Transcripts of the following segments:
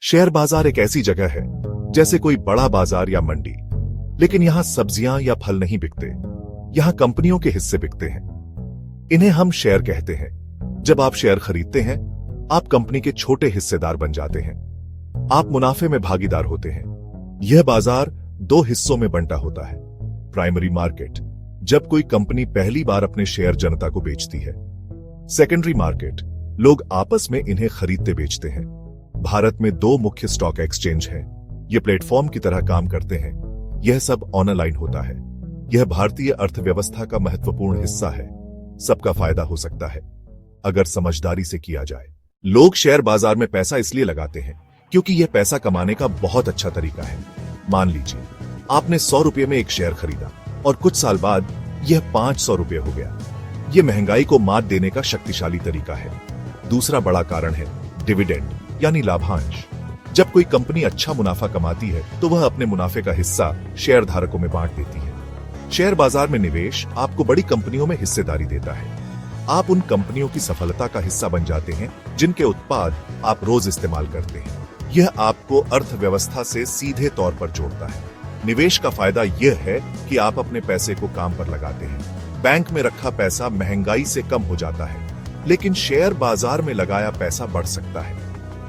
Share बाजार एक ऐसी जगह है जैसे कोई बड़ा बाजार या मंडी, लेकिन यहां सब्जियां या फल नहीं बिकते। यहां कंपनियों के हिस्से बिकते हैं। इन्हें हम शेयर कहते हैं। जब आप शेयर खरीदते हैं, आप कंपनी के छोटे हिस्सेदार बन जाते हैं। आप मुनाफे में भागीदार होते हैं। यह बाजार दो हिस्सों में बंटा होता है। प्राइमरी मार्केट, जब कोई कंपनी पहली बार अपने शेयर जनता को बेचती है। सेकेंडरी मार्केट, लोग आपस में इन्हें खरीदते बेचते हैं। भारत में दो मुख्य स्टॉक एक्सचेंज हैं। ये प्लेटफॉर्म की तरह काम करते हैं। यह सब ऑनलाइन होता है। यह भारतीय अर्थव्यवस्था का महत्वपूर्ण हिस्सा है। सबका फायदा हो सकता है अगर समझदारी से किया जाए। लोग शेयर बाजार में पैसा इसलिए लगाते हैं क्योंकि यह पैसा कमाने का बहुत अच्छा तरीका है। मान लीजिए आपने 100 रुपये में एक शेयर खरीदा और कुछ साल बाद यह 500 रुपये हो गया। यह महंगाई को मात देने का शक्तिशाली तरीका है। दूसरा बड़ा कारण है डिविडेंड यानी लाभांश। जब कोई कंपनी अच्छा मुनाफा कमाती है तो वह अपने मुनाफे का हिस्सा शेयर धारकों में बांट देती है। शेयर बाजार में निवेश आपको बड़ी कंपनियों में हिस्सेदारी देता है। आप उन कंपनियों की सफलता का हिस्सा बन जाते हैं जिनके उत्पाद आप रोज इस्तेमाल करते हैं। यह आपको अर्थव्यवस्था से सीधे तौर पर जोड़ता है। निवेश का फायदा यह है कि आप अपने पैसे को काम पर लगाते हैं। बैंक में रखा पैसा महंगाई से कम हो जाता है, लेकिन शेयर बाजार में लगाया पैसा बढ़ सकता है।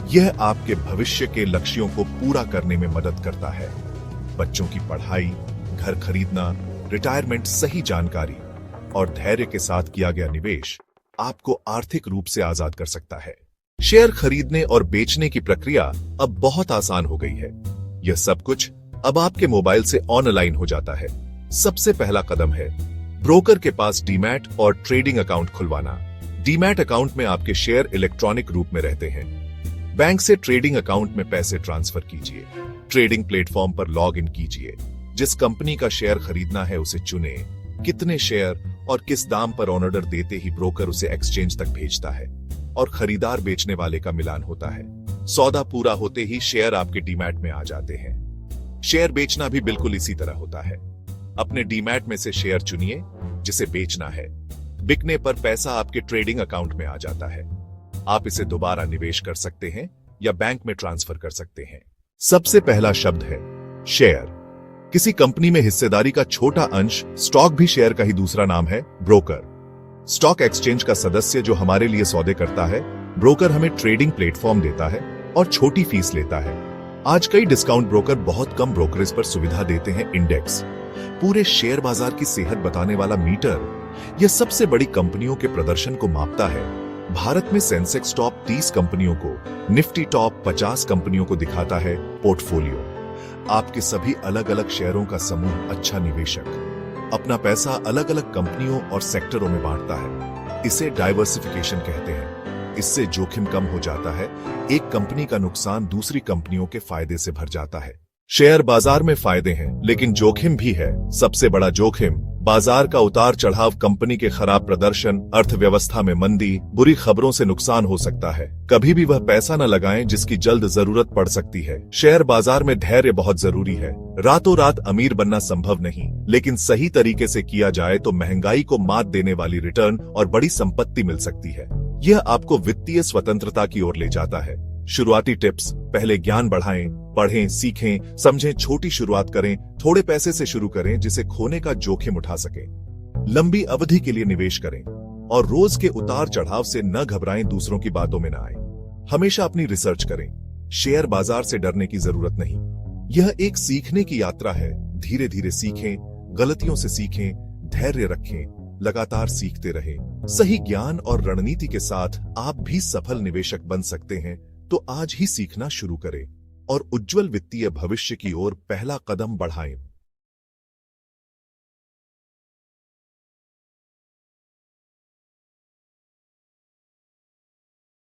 यह आपके भविष्य के लक्ष्यों को पूरा करने में मदद करता है। बच्चों की पढ़ाई, घर खरीदना, रिटायरमेंट, सही जानकारी और धैर्य के साथ किया गया निवेश आपको आर्थिक रूप से आजाद कर सकता है। शेयर खरीदने और बेचने की प्रक्रिया अब बहुत आसान हो गई है। यह सब कुछ अब आपके मोबाइल से ऑनलाइन हो जाता है। सबसे पहला कदम है ब्रोकर के पास डीमैट और ट्रेडिंग अकाउंट खुलवाना। डीमैट अकाउंट में आपके शेयर इलेक्ट्रॉनिक रूप में रहते हैं। बैंक से ट्रेडिंग अकाउंट में पैसे ट्रांसफर कीजिए। ट्रेडिंग प्लेटफॉर्म पर लॉग इन कीजिए। जिस कंपनी का शेयर खरीदना है उसे चुने। कितने शेयर और किस दाम पर ऑर्डर देते ही ब्रोकर उसे एक्सचेंज तक भेजता है और खरीदार बेचने वाले का मिलान होता है। सौदा पूरा होते ही शेयर आपके डीमैट में आ जाते हैं। शेयर बेचना भी बिल्कुल इसी तरह होता है। अपने डीमैट में से शेयर चुनिए जिसे बेचना है। बिकने पर पैसा आपके ट्रेडिंग अकाउंट में आ जाता है। आप इसे दोबारा निवेश कर सकते हैं या बैंक में ट्रांसफर कर सकते हैं। सबसे पहला शब्द है शेयर। किसी कंपनी में हिस्सेदारी का छोटा अंश स्टॉक भी शेयर का ही दूसरा नाम है ब्रोकर। स्टॉक एक्सचेंज का सदस्य जो हमारे लिए सौदे करता है, ब्रोकर हमें ट्रेडिंग प्लेटफॉर्म देता है और छोटी फीस लेता है। आज कई डिस्काउंट ब्रोकर बहुत कम ब्रोकरेज पर सुविधा देते हैं। इंडेक्स, पूरे शेयर बाजार की सेहत बताने वाला मीटर, यह सबसे बड़ी कंपनियों के प्रदर्शन को मापता है। भारत में सेंसेक्स टॉप 30 कंपनियों को, निफ्टी टॉप 50 कंपनियों को दिखाता है पोर्टफोलियो। आपके सभी अलग अलग शेयरों का समूह अच्छा निवेशक अपना पैसा अलग अलग कंपनियों और सेक्टरों में बांटता है। इसे डाइवर्सिफिकेशन कहते हैं। इससे जोखिम कम हो जाता है। एक कंपनी का नुकसान दूसरी कंपनियों के फायदे से भर जाता है। शेयर बाजार में फायदे हैं, लेकिन जोखिम भी है। सबसे बड़ा जोखिम बाजार का उतार चढ़ाव, कंपनी के खराब प्रदर्शन, अर्थव्यवस्था में मंदी, बुरी खबरों से नुकसान हो सकता है। कभी भी वह पैसा न लगाएं जिसकी जल्द जरूरत पड़ सकती है। शेयर बाजार में धैर्य बहुत जरूरी है। रातों रात अमीर बनना संभव नहीं, लेकिन सही तरीके से किया जाए तो महंगाई को मात देने वाली रिटर्न और बड़ी संपत्ति मिल सकती है। यह आपको वित्तीय स्वतंत्रता की ओर ले जाता है। शुरुआती टिप्स: पहले ज्ञान बढ़ाएं, पढ़ें, सीखें, समझें। छोटी शुरुआत करें, थोड़े पैसे से शुरू करें जिसे खोने का जोखिम उठा सकें। लंबी अवधि के लिए निवेश करें और रोज के उतार चढ़ाव से न घबराएं, दूसरों की बातों में न आए। हमेशा अपनी रिसर्च करें। शेयर बाजार से डरने की जरूरत नहीं। यह एक सीखने की यात्रा है। धीरे धीरे सीखें, गलतियों से सीखें, धैर्य रखें, लगातार सीखते रहें। सही ज्ञान और रणनीति के साथ आप भी सफल निवेशक बन सकते हैं। तो आज ही सीखना शुरू करें और उज्जवल वित्तीय भविष्य की ओर पहला कदम बढ़ाएं।